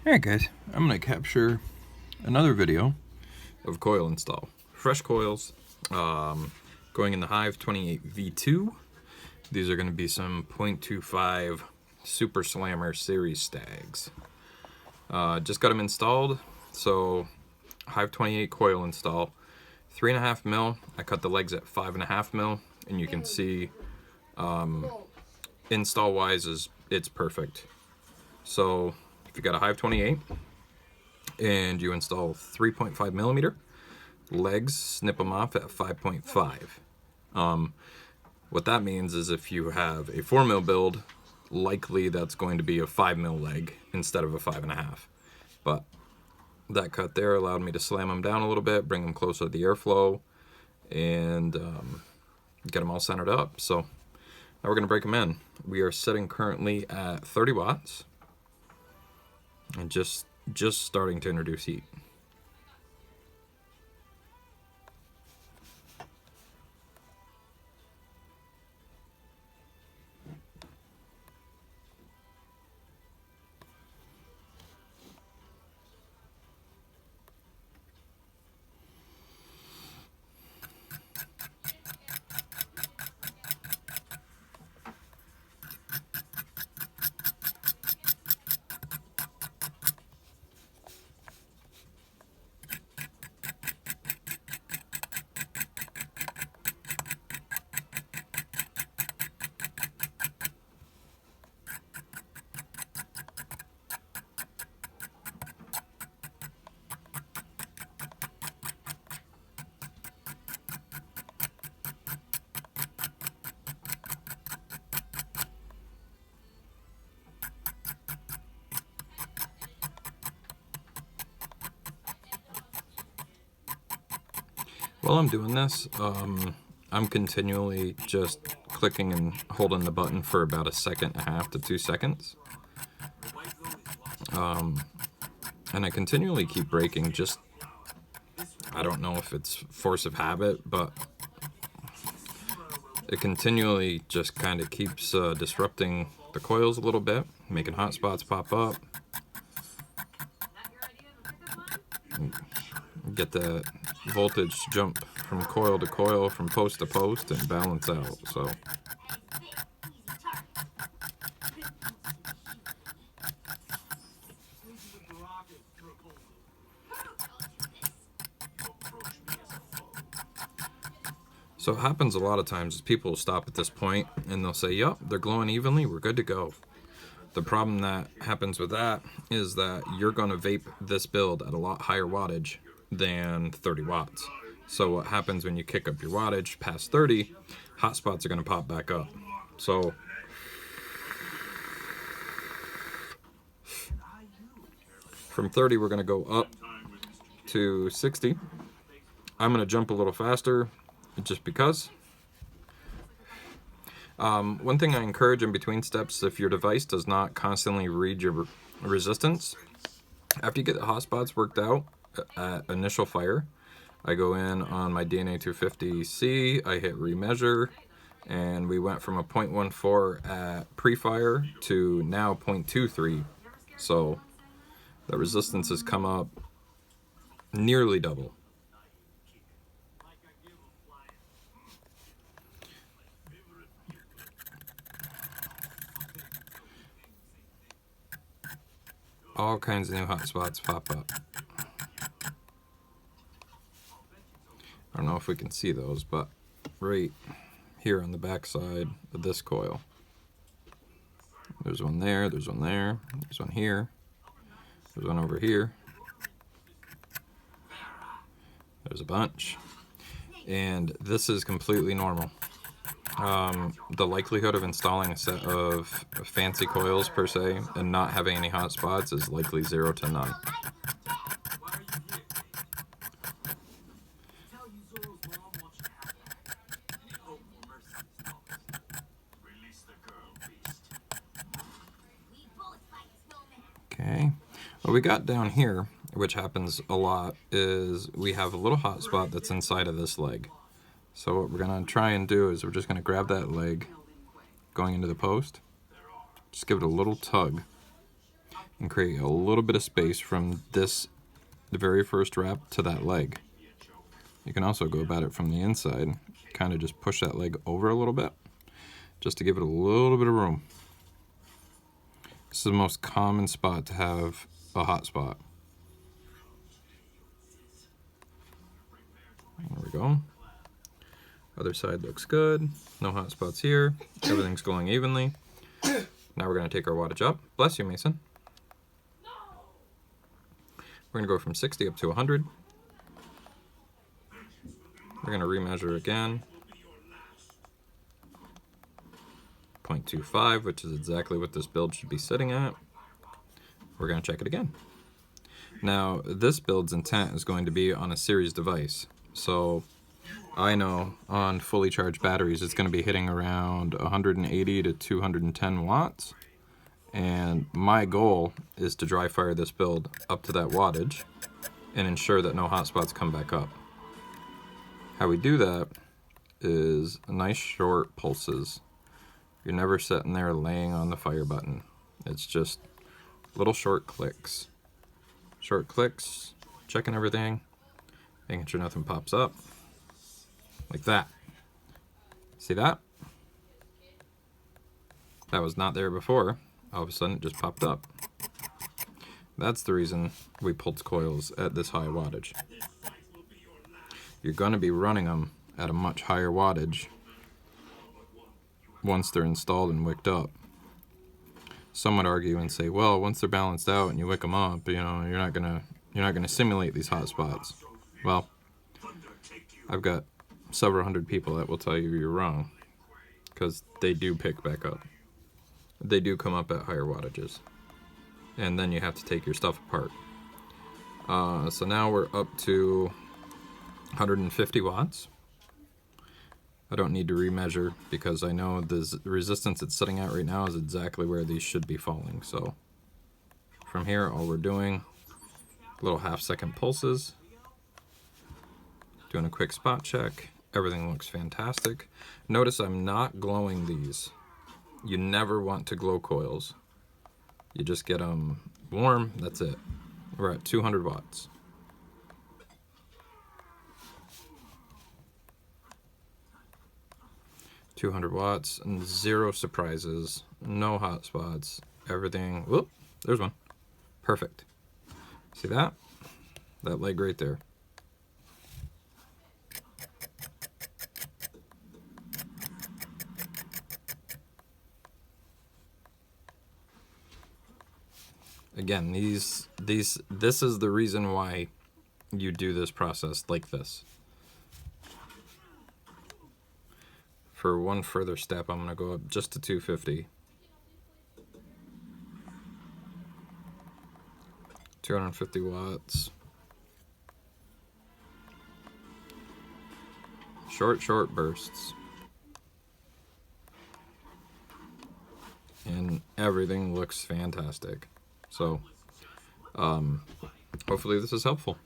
Alright guys, I'm going to capture another video of coil install. Fresh coils, going in the Hive 28V2. These are going to be some 0.25 Super Slammer series stags. Just got them installed, so Hive 28 coil install. 3.5 mil, I cut the legs at 5.5 mil, and you can see install wise it's perfect. So if you got a Hive 28 and you install 3.5 millimeter legs, snip them off at 5.5. What that means is if you have a 4 mil build, likely that's going to be a 5 mil leg instead of a 5.5. But that cut there allowed me to slam them down a little bit, bring them closer to the airflow, and get them all centered up. So now we're going to break them in. We are sitting currently at 30 watts and just starting to introduce heat. While I'm doing this, I'm continually just clicking and holding the button for about 1.5 to 2 seconds. And I continually keep breaking, just, I don't know if it's force of habit, but it continually just kind of keeps disrupting the coils a little bit, making hot spots pop up. Get the voltage jump from coil to coil, from post to post, and balance out. So it happens a lot of times is people will stop at this point and they'll say, yup, they're glowing evenly, we're good to go. The problem that happens with that is that you're going to vape this build at a lot higher wattage than 30 watts. So what happens when you kick up your wattage past 30, hot spots are going to pop back up. So from 30 we're going to go up to 60. I'm going to jump a little faster just because. One thing I encourage in between steps, if your device does not constantly read your resistance, after you get the hot spots worked out at initial fire, I go in on my DNA 250C, I hit remeasure, and we went from a 0.14 at pre-fire to now 0.23. So the resistance has come up nearly double. All kinds of new hot spots pop up. I don't know if we can see those, but right here on the back side of this coil, there's one there, there's one there, there's one here, there's one over here, there's a bunch, and this is completely normal. The likelihood of installing a set of fancy coils per se and not having any hot spots is likely 0 to none. Okay, what we got down here, which happens a lot, is we have a little hot spot that's inside of this leg. So what we're going to try and do is we're just going to grab that leg going into the post, just give it a little tug, and create a little bit of space from the very first wrap to that leg. You can also go about it from the inside, kind of just push that leg over a little bit, just to give it a little bit of room. This is the most common spot to have a hot spot. There we go. Other side looks good. No hot spots here. Everything's glowing evenly. Now we're going to take our wattage up. Bless you, Mason. We're going to go from 60 up to 100. We're going to remeasure again. 0.25, which is exactly what this build should be sitting at. We're going to check it again. Now, this build's intent is going to be on a series device. So I know on fully charged batteries it's going to be hitting around 180 to 210 watts. And my goal is to dry fire this build up to that wattage and ensure that no hotspots come back up. How we do that is nice short pulses. You're never sitting there laying on the fire button. It's just little short clicks. Short clicks, checking everything, making sure nothing pops up. Like that. See that? That was not there before. All of a sudden it just popped up. That's the reason we pulse coils at this high wattage. You're going to be running them at a much higher wattage once they're installed and wicked up. Some would argue and say, well, once they're balanced out and you wick them up, you know, you're not gonna simulate these hot spots. Well, I've got several hundred people that will tell you you're wrong, because they do pick back up. They do come up at higher wattages, and then you have to take your stuff apart. So now we're up to 150 watts. I don't need to remeasure because I know the resistance it's sitting at right now is exactly where these should be falling. So from here, all we're doing, little half-second pulses, doing a quick spot check. Everything looks fantastic. Notice I'm not glowing these. You never want to glow coils. You just get them warm, that's it. We're at 200 watts. .200 watts and zero surprises, no hot spots, everything. Whoop, there's one. Perfect. See that? That leg right there. Again, this is the reason why you do this process like this. For one further step, I'm going to go up just to 250. 250 watts. Short bursts. And everything looks fantastic. So, hopefully this is helpful.